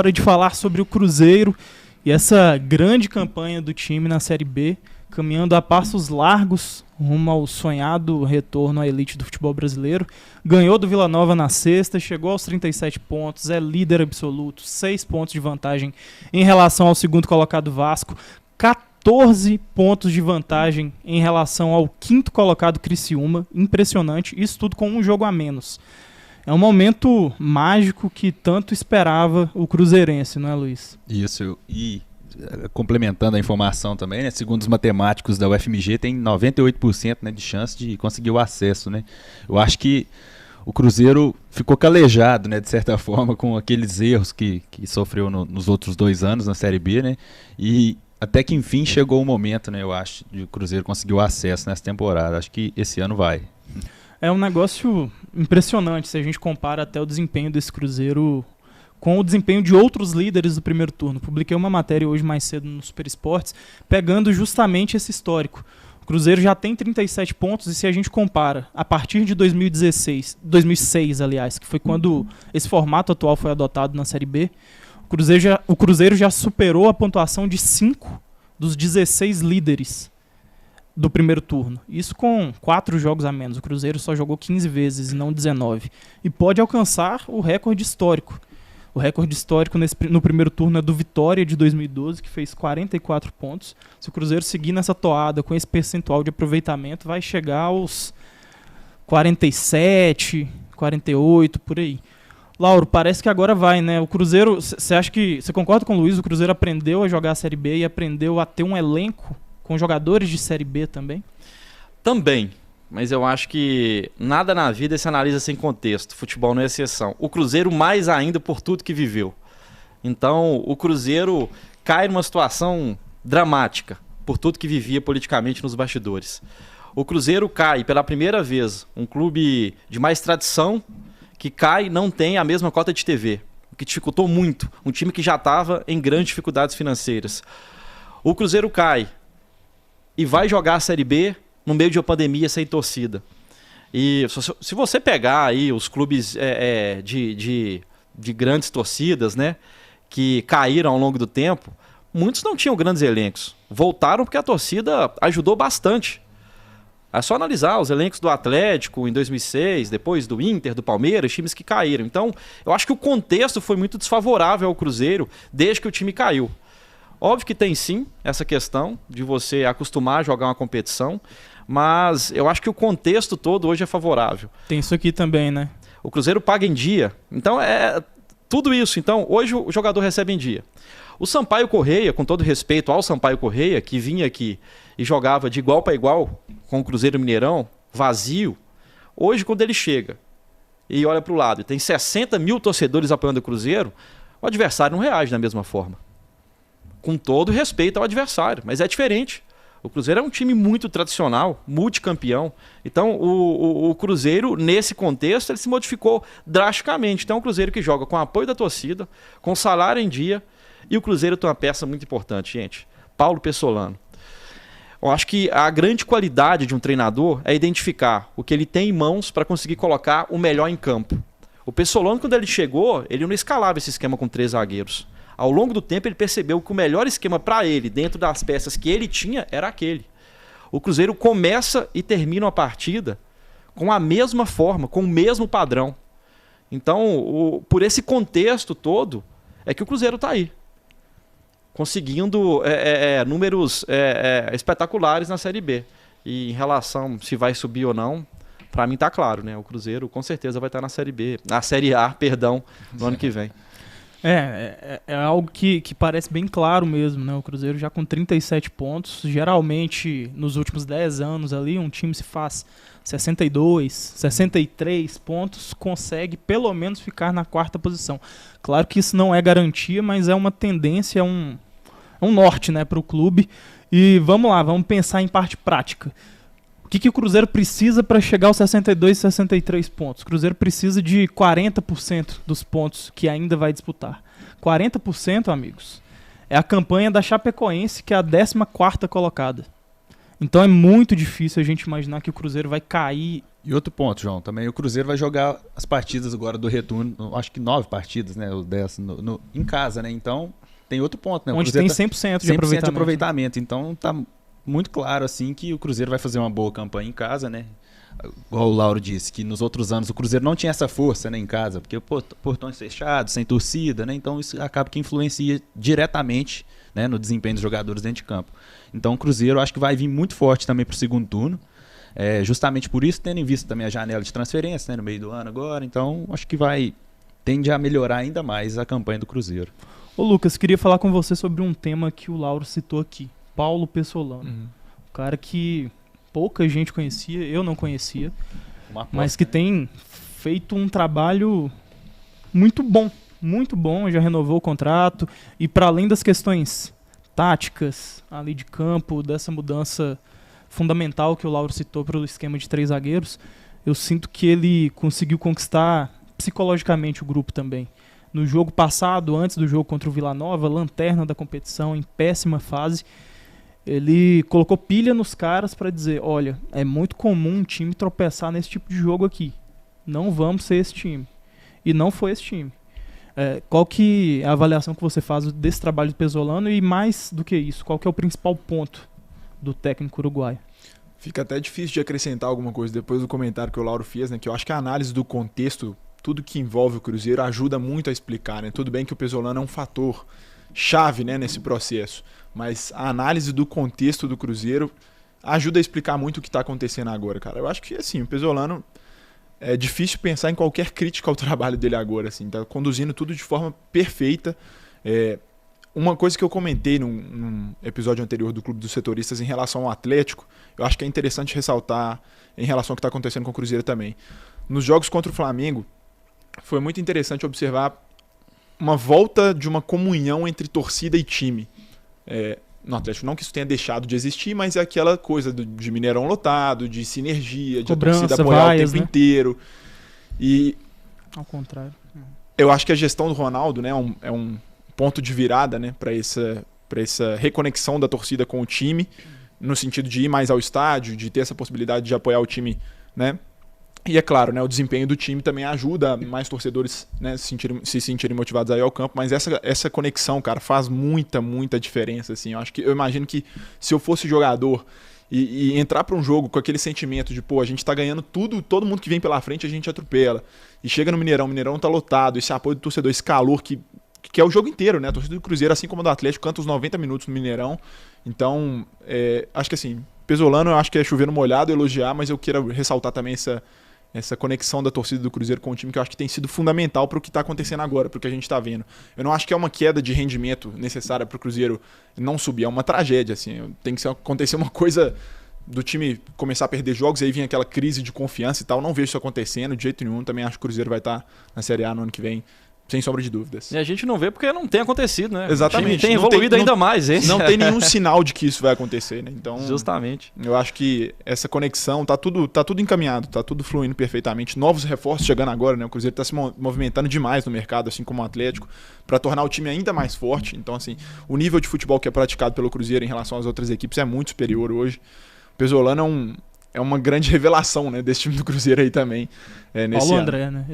hora de falar sobre o Cruzeiro e essa grande campanha do time na Série B, caminhando a passos largos rumo ao sonhado retorno à elite do futebol brasileiro. Ganhou do Vila Nova na sexta, chegou aos 37 pontos, é líder absoluto, 6 pontos de vantagem em relação ao segundo colocado Vasco, 14 pontos de vantagem em relação ao quinto colocado Criciúma, impressionante, isso tudo com um jogo a menos. É um momento mágico que tanto esperava o cruzeirense, não é, Luiz? Isso, e complementando a informação também, né, segundo os matemáticos da UFMG, tem 98%, né, de chance de conseguir o acesso, né? Eu acho que o Cruzeiro ficou calejado, né, de certa forma, com aqueles erros que sofreu nos outros 2 anos na Série B, né? E até que enfim chegou o momento, né, eu acho, de o Cruzeiro conseguir o acesso nessa temporada. Acho que esse ano vai. É um negócio impressionante se a gente compara até o desempenho desse Cruzeiro com o desempenho de outros líderes do primeiro turno. Publiquei uma matéria hoje mais cedo no Super Esportes, pegando justamente esse histórico. O Cruzeiro já tem 37 pontos e se a gente compara a partir de 2006, aliás, que foi quando esse formato atual foi adotado na Série B, o Cruzeiro já superou a pontuação de 5 dos 16 líderes do primeiro turno. Isso com 4 jogos a menos. O Cruzeiro só jogou 15 vezes e não 19. E pode alcançar o recorde histórico. O recorde histórico no primeiro turno é do Vitória de 2012, que fez 44 pontos. Se o Cruzeiro seguir nessa toada com esse percentual de aproveitamento, vai chegar aos 47, 48, por aí. Lauro, parece que agora vai, né? O Cruzeiro, você concorda com o Luiz? O Cruzeiro aprendeu a jogar a Série B e aprendeu a ter um elenco com jogadores de Série B também? Também. Mas eu acho que nada na vida se analisa sem contexto. Futebol não é exceção. O Cruzeiro mais ainda por tudo que viveu. Então, o Cruzeiro cai numa situação dramática por tudo que vivia politicamente nos bastidores. O Cruzeiro cai pela primeira vez, um clube de mais tradição, que cai não tem a mesma cota de TV, o que dificultou muito. Um time que já estava em grandes dificuldades financeiras. O Cruzeiro cai e vai jogar a Série B no meio de uma pandemia sem torcida. E se você pegar aí os clubes de grandes torcidas, né, que caíram ao longo do tempo, muitos não tinham grandes elencos. Voltaram porque a torcida ajudou bastante. É só analisar os elencos do Atlético em 2006, depois do Inter, do Palmeiras, times que caíram. Então, eu acho que o contexto foi muito desfavorável ao Cruzeiro desde que o time caiu. Óbvio que tem sim essa questão de você acostumar a jogar uma competição, mas eu acho que o contexto todo hoje é favorável. Tem isso aqui também, né? O Cruzeiro paga em dia, então é tudo isso. Então hoje o jogador recebe em dia. O Sampaio Corrêa, com todo respeito ao Sampaio Corrêa, que vinha aqui e jogava de igual para igual com o Cruzeiro Mineirão, vazio, hoje quando ele chega e olha para o lado e tem 60 mil torcedores apoiando o Cruzeiro, o adversário não reage da mesma forma. Com todo respeito ao adversário, mas é diferente. O Cruzeiro é um time muito tradicional, multicampeão. Então, o Cruzeiro, nesse contexto, ele se modificou drasticamente. Então, é um Cruzeiro que joga com apoio da torcida, com salário em dia. E o Cruzeiro tem uma peça muito importante, gente. Paulo Pessolano. Eu acho que a grande qualidade de um treinador é identificar o que ele tem em mãos para conseguir colocar o melhor em campo. O Pessolano, quando ele chegou, ele não escalava esse esquema com 3 zagueiros. Ao longo do tempo ele percebeu que o melhor esquema para ele, dentro das peças que ele tinha, era aquele. O Cruzeiro começa e termina a partida com a mesma forma, com o mesmo padrão. Então, por esse contexto todo, é que o Cruzeiro está aí. Conseguindo números espetaculares na Série B. E em relação se vai subir ou não, para mim está claro, né? O Cruzeiro com certeza vai estar na Série B, na Série A, perdão, no ano que vem. É algo que parece bem claro mesmo, né? O Cruzeiro já com 37 pontos, geralmente nos últimos 10 anos ali, um time se faz 62, 63 pontos, consegue pelo menos ficar na 4ª posição. Claro que isso não é garantia, mas é uma tendência, é um norte, né, para o clube. E vamos lá, vamos pensar em parte prática. O que o Cruzeiro precisa para chegar aos 62, 63 pontos? O Cruzeiro precisa de 40% dos pontos que ainda vai disputar. 40%, amigos, é a campanha da Chapecoense, que é a 14ª colocada. Então é muito difícil a gente imaginar que o Cruzeiro vai cair. E outro ponto, João, também o Cruzeiro vai jogar as partidas agora do retorno, acho que 9 partidas, né, ou 10 em casa, né, então tem outro ponto, né, o onde Cruzeiro tem 100% de aproveitamento. de aproveitamento, então tá muito claro, assim, que o Cruzeiro vai fazer uma boa campanha em casa, né, igual o Lauro disse, que nos outros anos o Cruzeiro não tinha essa força, né, em casa, porque portões fechados, sem torcida, né, então isso acaba que influencia diretamente, né, no desempenho dos jogadores dentro de campo. Então o Cruzeiro acho que vai vir muito forte também para o segundo turno, justamente por isso, tendo em vista também a janela de transferência, né, no meio do ano agora, então acho que tende a melhorar ainda mais a campanha do Cruzeiro. Ô Lucas, queria falar com você sobre um tema que o Lauro citou aqui, Paulo Pessolano, um cara que pouca gente conhecia, eu não conhecia, mas que tem feito um trabalho muito bom, já renovou o contrato, e para além das questões táticas ali de campo, dessa mudança fundamental que o Lauro citou para o esquema de 3 zagueiros, eu sinto que ele conseguiu conquistar psicologicamente o grupo também. No jogo passado, antes do jogo contra o Vila Nova, lanterna da competição, em péssima fase, ele colocou pilha nos caras para dizer, olha, é muito comum um time tropeçar nesse tipo de jogo aqui. Não vamos ser esse time. E não foi esse time. Qual que é a avaliação que você faz desse trabalho do Pessolano e mais do que isso, qual que é o principal ponto do técnico uruguaio? Fica até difícil de acrescentar alguma coisa depois do comentário que o Lauro fez, né? Que eu acho que a análise do contexto, tudo que envolve o Cruzeiro, ajuda muito a explicar, né? Tudo bem que o Pessolano é um fator chave, né, nesse processo, mas a análise do contexto do Cruzeiro ajuda a explicar muito o que está acontecendo agora, cara. Eu acho que, assim, o Pessolano é difícil pensar em qualquer crítica ao trabalho dele agora, assim, tá conduzindo tudo de forma perfeita. Uma coisa que eu comentei num episódio anterior do Clube dos Setoristas em relação ao Atlético, eu acho que é interessante ressaltar em relação ao que está acontecendo com o Cruzeiro também. Nos jogos contra o Flamengo, foi muito interessante observar uma volta de uma comunhão entre torcida e time. No Atlético, não que isso tenha deixado de existir, mas é aquela coisa de Mineirão lotado, de sinergia, de cobrança, a torcida apoiar vaias, o tempo né? inteiro. E Ao contrário. eu acho que a gestão do Ronaldo, né, é um ponto de virada, né, para essa reconexão da torcida com o time, no sentido de ir mais ao estádio, de ter essa possibilidade de apoiar o time, né? E é claro, né, o desempenho do time também ajuda mais torcedores, né, se sentirem motivados a ir ao campo, mas essa conexão, cara, faz muita diferença, assim. Eu imagino que se eu fosse jogador e entrar para um jogo com aquele sentimento de, pô, a gente tá ganhando tudo, todo mundo que vem pela frente a gente atropela, e chega no Mineirão, o Mineirão tá lotado, esse apoio do torcedor, esse calor que é o jogo inteiro, né, a torcida do Cruzeiro, assim como a do Atlético, canta os 90 minutos no Mineirão. Então, acho que assim, Pessolano, eu acho que é chover no molhado, elogiar, mas eu quero ressaltar também essa conexão da torcida do Cruzeiro com o time, que eu acho que tem sido fundamental para o que está acontecendo agora, para o que a gente está vendo. Eu não acho que é uma queda de rendimento necessária para o Cruzeiro não subir, é uma tragédia, assim. Tem que acontecer uma coisa do time começar a perder jogos, aí vinha aquela crise de confiança e tal. Não vejo isso acontecendo de jeito nenhum. Também acho que o Cruzeiro vai estar na Série A no ano que vem, sem sombra de dúvidas. E a gente não vê porque não tem acontecido, né? Exatamente. O time tem evoluído ainda mais, hein? Não tem nenhum sinal de que isso vai acontecer, né? Então, justamente. Eu acho que essa conexão tá tudo encaminhado, tá tudo fluindo perfeitamente. Novos reforços chegando agora, né? O Cruzeiro tá se movimentando demais no mercado, assim como o Atlético, para tornar o time ainda mais forte. Então, assim, o nível de futebol que é praticado pelo Cruzeiro em relação às outras equipes é muito superior hoje. O Pessolano é uma grande revelação, né, desse time do Cruzeiro aí também. Nesse Paulo ano. André, né?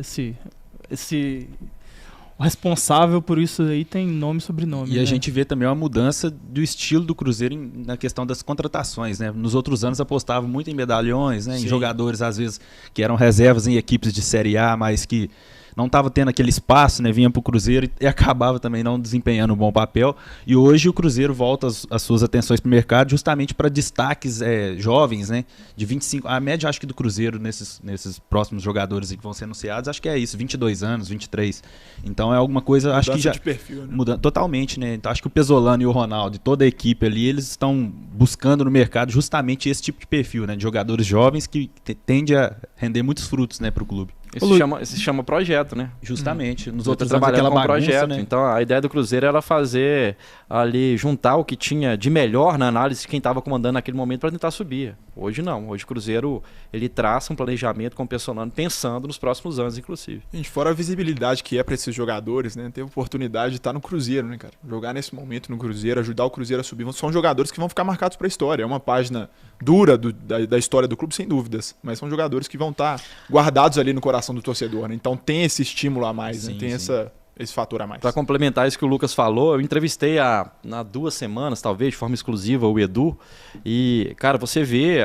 O responsável por isso aí tem nome e sobrenome. E a gente vê também uma mudança do estilo do Cruzeiro na questão das contratações, né? Nos outros anos apostava muito em medalhões, né? Em jogadores, às vezes, que eram reservas em equipes de Série A, mas que não estava tendo aquele espaço, né? Vinha para o Cruzeiro e acabava também não desempenhando um bom papel. E hoje o Cruzeiro volta as suas atenções para o mercado justamente para destaques jovens, né? De 25, a média acho que do Cruzeiro nesses próximos jogadores que vão ser anunciados, acho que é isso, 22 anos, 23. Então é alguma coisa, acho que já de perfil, né? Muda totalmente, né? Então acho que o Pessolano e o Ronaldo e toda a equipe ali, eles estão buscando no mercado justamente esse tipo de perfil, né? De jogadores jovens que tende a render muitos frutos, né, para o clube. Isso se chama projeto, né? Justamente. Nos Você outros tá anos aquela trabalhando com bagunça, projeto. né? Então a ideia do Cruzeiro era fazer ali, juntar o que tinha de melhor na análise de quem estava comandando naquele momento para tentar subir. Hoje não. Hoje o Cruzeiro ele traça um planejamento com o Pessolano pensando nos próximos anos, inclusive. Gente, fora a visibilidade que é para esses jogadores, né? Ter a oportunidade de estar no Cruzeiro, né, cara? Jogar nesse momento no Cruzeiro, ajudar o Cruzeiro a subir. São jogadores que vão ficar marcados para a história. É uma página dura da história do clube, sem dúvidas. Mas são jogadores que vão estar guardados ali no coração do torcedor, né? Então tem esse estímulo a mais, Sim, né? Tem sim. esse fator a mais. Para complementar isso que o Lucas falou, eu entrevistei há 2 semanas, talvez, de forma exclusiva, o Edu. E, cara, você vê,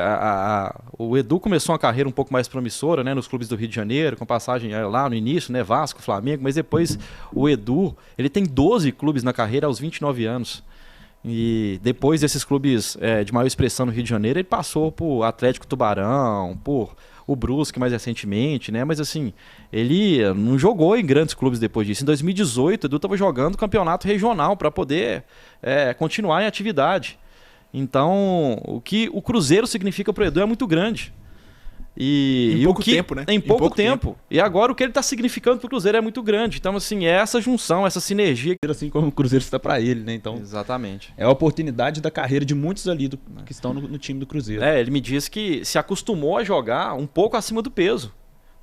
o Edu começou uma carreira um pouco mais promissora, né, nos clubes do Rio de Janeiro, com passagem lá no início, né, Vasco, Flamengo, mas depois o Edu, ele tem 12 clubes na carreira aos 29 anos. E depois desses clubes de maior expressão no Rio de Janeiro, ele passou por Atlético Tubarão, por o Brusque mais recentemente, né? Mas assim, ele não jogou em grandes clubes depois disso. Em 2018, o Edu estava jogando campeonato regional para poder continuar em atividade. Então, o que o Cruzeiro significa para o Edu é muito grande. Em pouco tempo, né? Em pouco tempo. E agora o que ele está significando para o Cruzeiro é muito grande. Então, assim, é essa junção, essa sinergia. Assim como o Cruzeiro está para ele, né? Então, exatamente. é a oportunidade da carreira de muitos ali que estão no time do Cruzeiro. Ele me disse que se acostumou a jogar um pouco acima do peso,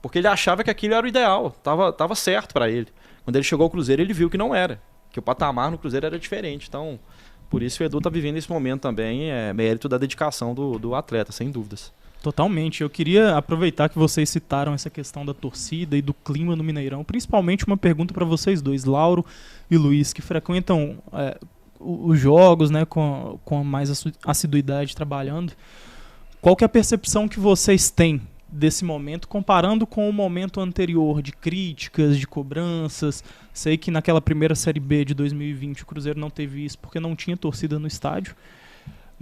porque ele achava que aquilo era o ideal, tava certo para ele. Quando ele chegou ao Cruzeiro, ele viu que não era, que o patamar no Cruzeiro era diferente. Então, por isso o Edu tá vivendo esse momento também, mérito da dedicação do atleta, sem dúvidas. Totalmente. Eu queria aproveitar que vocês citaram essa questão da torcida e do clima no Mineirão, principalmente uma pergunta para vocês dois, Lauro e Luiz, que frequentam os jogos, né, com mais assiduidade trabalhando. Qual que é a percepção que vocês têm desse momento, comparando com o momento anterior de críticas, de cobranças? Sei que naquela primeira Série B de 2020 o Cruzeiro não teve isso porque não tinha torcida no estádio.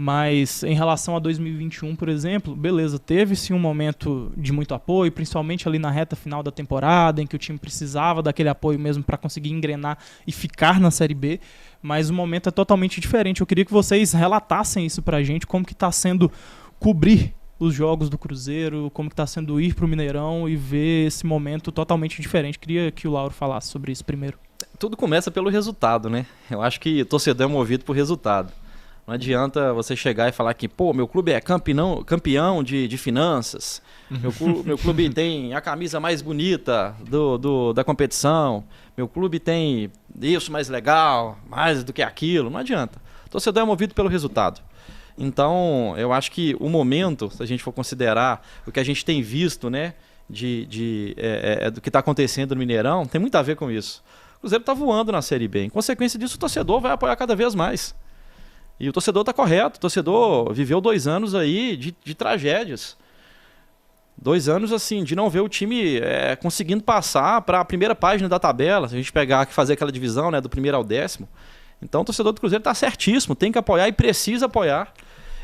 Mas em relação a 2021, por exemplo, beleza, teve sim um momento de muito apoio, principalmente ali na reta final da temporada, em que o time precisava daquele apoio mesmo para conseguir engrenar e ficar na Série B, mas o momento é totalmente diferente. Eu queria que vocês relatassem isso pra gente, como que está sendo cobrir os jogos do Cruzeiro, como que está sendo ir pro Mineirão e ver esse momento totalmente diferente. Queria que o Lauro falasse sobre isso primeiro. Tudo começa pelo resultado, né? Eu acho que o torcedor é movido por resultado. Não adianta você chegar e falar que, pô, meu clube é campeão de finanças, meu clube tem a camisa mais bonita da competição, meu clube tem isso mais legal, mais do que aquilo. Não adianta. O torcedor é movido pelo resultado. Então, eu acho que o momento, se a gente for considerar o que a gente tem visto, né, do que está acontecendo no Mineirão, tem muito a ver com isso. O Cruzeiro está voando na Série B. Em consequência disso, o torcedor vai apoiar cada vez mais. E o torcedor está correto. O torcedor viveu 2 anos aí de tragédias. 2 anos assim de não ver o time conseguindo passar para a primeira página da tabela. Se a gente pegar, fazer aquela divisão, né, do primeiro ao 10º. Então o torcedor do Cruzeiro está certíssimo. Tem que apoiar e precisa apoiar.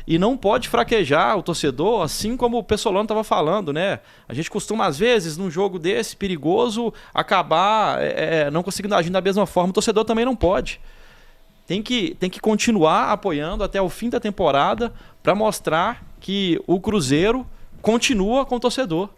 E não pode fraquejar o torcedor, assim como o Pessolano estava falando, né? A gente costuma, às vezes, num jogo desse perigoso, acabar não conseguindo agir da mesma forma. O torcedor também não pode. Tem que continuar apoiando até o fim da temporada para mostrar que o Cruzeiro continua com o torcedor.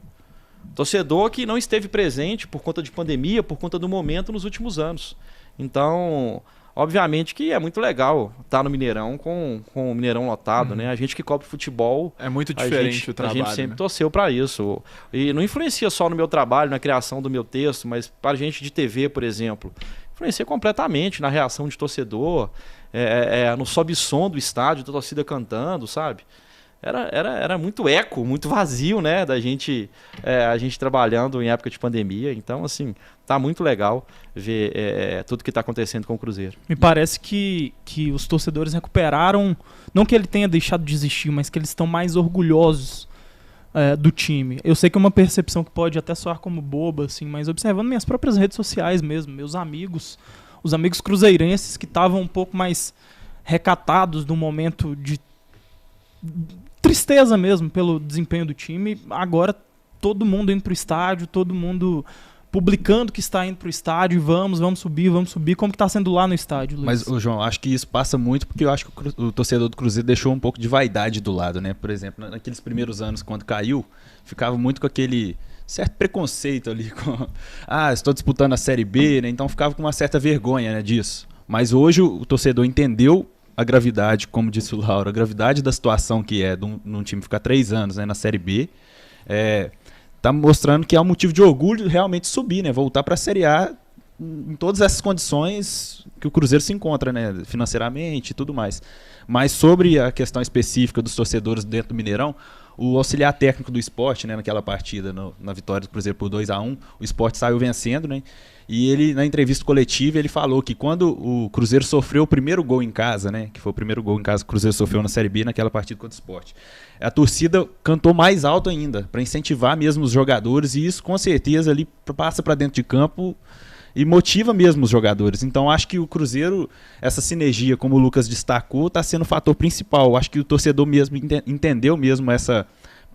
Torcedor que não esteve presente por conta de pandemia, por conta do momento nos últimos anos. Então, obviamente que é muito legal estar no Mineirão com o Mineirão lotado, né? A gente que cobre futebol... É muito diferente o trabalho. A gente sempre né? torceu para isso. E não influencia só no meu trabalho, na criação do meu texto, mas para a gente de TV, por exemplo... influencia completamente na reação de torcedor, no sobe-som do estádio, da torcida cantando, sabe? Era muito eco, muito vazio, né? A gente trabalhando em época de pandemia. Então, assim, tá muito legal ver tudo que está acontecendo com o Cruzeiro. Me parece que os torcedores recuperaram, não que ele tenha deixado de existir, mas que eles estão mais orgulhosos do time. Eu sei que é uma percepção que pode até soar como boba, assim, mas observando minhas próprias redes sociais mesmo, meus amigos, os amigos cruzeirenses que estavam um pouco mais recatados no momento de tristeza mesmo pelo desempenho do time, agora todo mundo indo pro estádio, todo mundo publicando que está indo pro estádio, vamos subir, como que tá sendo lá no estádio, Luiz? Mas, João, acho que isso passa muito porque eu acho que o torcedor do Cruzeiro deixou um pouco de vaidade do lado, né? Por exemplo, naqueles primeiros anos, quando caiu, ficava muito com aquele certo preconceito ali com... estou disputando a Série B, né? Então ficava com uma certa vergonha, né, disso. Mas hoje o torcedor entendeu a gravidade, como disse o Lauro, a gravidade da situação que é de um time ficar 3 anos, né, na Série B, tá mostrando que é um motivo de orgulho realmente subir, né, voltar para a Série A em todas essas condições que o Cruzeiro se encontra, né, financeiramente e tudo mais. Mas sobre a questão específica dos torcedores dentro do Mineirão, o auxiliar técnico do Sport, né, naquela partida, na vitória do Cruzeiro por 2-1, o Sport saiu vencendo, né, e ele, na entrevista coletiva, ele falou que quando o Cruzeiro sofreu o primeiro gol em casa, né, que foi o primeiro gol em casa que o Cruzeiro sofreu na Série B, naquela partida contra o Sport, a torcida cantou mais alto ainda, para incentivar mesmo os jogadores, e isso com certeza ali passa para dentro de campo e motiva mesmo os jogadores. Então acho que o Cruzeiro, essa sinergia, como o Lucas destacou, está sendo o fator principal. Acho que o torcedor mesmo entendeu mesmo essa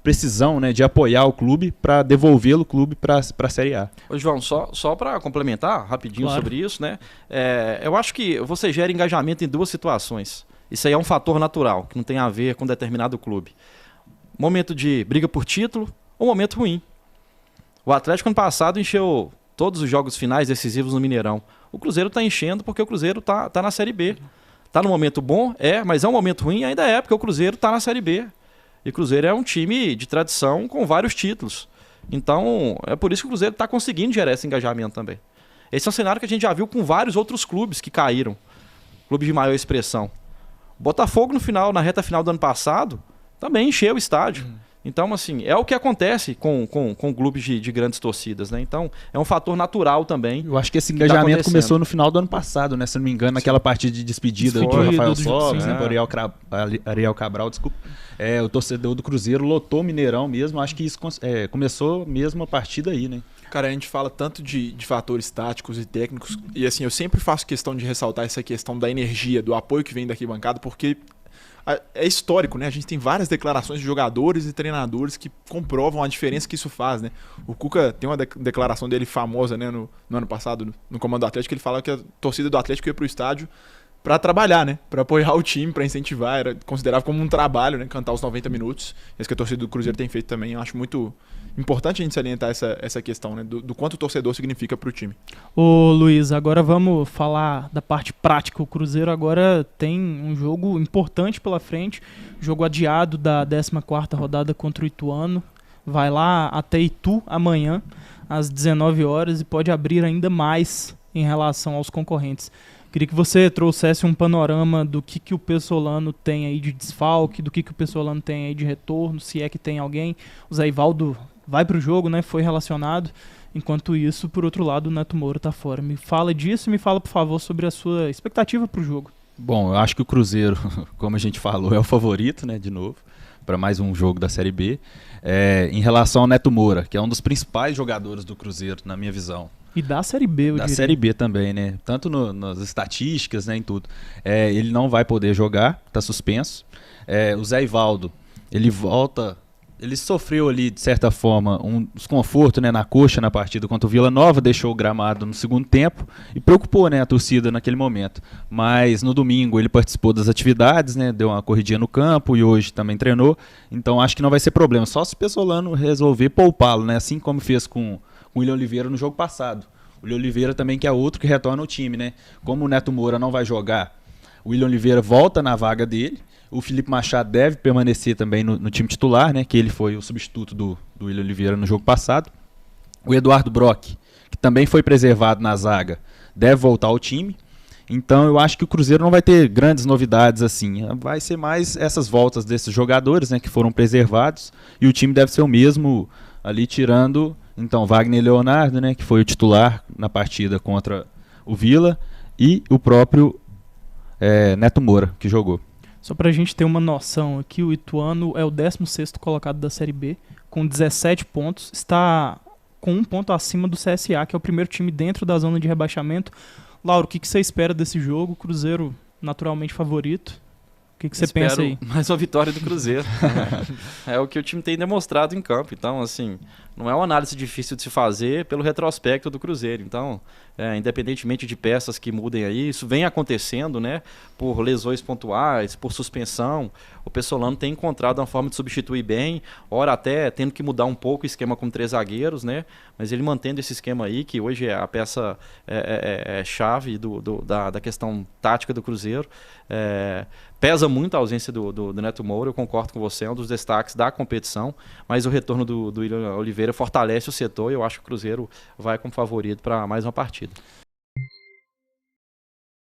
precisão, né, de apoiar o clube para devolvê-lo o clube para a Série A. Ô, João, só para complementar rapidinho Claro. sobre isso, né? Eu acho que você gera engajamento em duas situações. Isso aí é um fator natural, que não tem a ver com determinado clube. Momento de briga por título ou momento ruim. O Atlético ano passado encheu todos os jogos finais decisivos no Mineirão. O Cruzeiro está enchendo porque o Cruzeiro tá na Série B. Tá no momento bom? Mas é um momento ruim? Ainda é, porque o Cruzeiro tá na Série B. E o Cruzeiro é um time de tradição com vários títulos. Então, é por isso que o Cruzeiro está conseguindo gerar esse engajamento também. Esse é um cenário que a gente já viu com vários outros clubes que caíram. Clubes de maior expressão. O Botafogo, na reta final do ano passado, também encheu o estádio. Então, assim, é o que acontece com clubes de grandes torcidas, né? Então, é um fator natural também. Eu acho que esse que tá engajamento acontecendo. começou no final do ano passado, né? Se não me engano, naquela partida de despedida do Foi, Rafael do- Sobis, sim, né? Do Ariel Cabral, desculpa. O torcedor do Cruzeiro lotou o Mineirão mesmo. Acho que isso começou mesmo a partir daí, né? Cara, a gente fala tanto de fatores táticos e técnicos, e assim, eu sempre faço questão de ressaltar essa questão da energia, do apoio que vem da arquibancada, porque é histórico, né? A gente tem várias declarações de jogadores e treinadores que comprovam a diferença que isso faz, né? O Cuca tem uma declaração dele famosa, né, no ano passado, no comando do Atlético, ele fala que a torcida do Atlético ia pro estádio pra trabalhar, né? Pra apoiar o time, pra incentivar, era considerado como um trabalho, né? Cantar os 90 minutos. Isso que a torcida do Cruzeiro tem feito também. Eu acho muito importante a gente salientar essa questão, né? Do quanto o torcedor significa pro time. Ô Luiz, agora vamos falar da parte prática. O Cruzeiro agora tem um jogo importante pela frente, jogo adiado da 14ª rodada contra o Ituano. Vai lá até Itu amanhã, às 19 horas, e pode abrir ainda mais em relação aos concorrentes. Queria que você trouxesse um panorama do que o Pessolano tem aí de desfalque, do que o Pessolano tem aí de retorno, se é que tem alguém. O Zé Ivaldo vai pro jogo, né? Foi relacionado. Enquanto isso, por outro lado, o Neto Moura tá fora. Me fala disso e me fala, por favor, sobre a sua expectativa pro jogo. Bom, eu acho que o Cruzeiro, como a gente falou, é o favorito, né, de novo, para mais um jogo da Série B. Em relação ao Neto Moura, que é um dos principais jogadores do Cruzeiro, na minha visão. E da Série B, eu Da diria. Série B também, né? Tanto nas estatísticas, né, em tudo. Ele não vai poder jogar, tá suspenso. O Zé Ivaldo, ele volta... Ele sofreu ali, de certa forma, um desconforto, né, na coxa na partida contra o Vila Nova, deixou o gramado no segundo tempo e preocupou, né, a torcida naquele momento. Mas no domingo ele participou das atividades, né, deu uma corridinha no campo e hoje também treinou. Então acho que não vai ser problema, só se o Pessolano resolver poupá-lo, né, assim como fez com o William Oliveira no jogo passado. O William Oliveira também, que é outro que retorna ao time, né? Como o Neto Moura não vai jogar, o William Oliveira volta na vaga dele. O Felipe Machado deve permanecer também no time titular, né? Que ele foi o substituto do William Oliveira no jogo passado. O Eduardo Brock, que também foi preservado na zaga, deve voltar ao time. Então eu acho que o Cruzeiro não vai ter grandes novidades assim. Vai ser mais essas voltas desses jogadores, né? Que foram preservados. E o time deve ser o mesmo ali, tirando então Wagner Leonardo, né? Que foi o titular na partida contra o Vila. E o próprio Neto Moura, que jogou. Só pra gente ter uma noção aqui, o Ituano é o 16º colocado da Série B, com 17 pontos, está com 1 ponto acima do CSA, que é o primeiro time dentro da zona de rebaixamento. Lauro, o que você espera desse jogo? Cruzeiro naturalmente favorito. O que você pensa aí? Mais uma vitória do Cruzeiro. É o que o time tem demonstrado em campo. Então, assim, não é uma análise difícil de se fazer pelo retrospecto do Cruzeiro. Então, independentemente de peças que mudem aí, isso vem acontecendo, né? Por lesões pontuais, por suspensão. O Pessolano tem encontrado uma forma de substituir bem, ora até tendo que mudar um pouco o esquema com 3 zagueiros, né? Mas ele mantendo esse esquema aí, que hoje é a peça chave da questão tática do Cruzeiro. Pesa muito a ausência do Neto Moura, eu concordo com você, é um dos destaques da competição, mas o retorno do William Oliveira fortalece o setor e eu acho que o Cruzeiro vai como favorito para mais uma partida.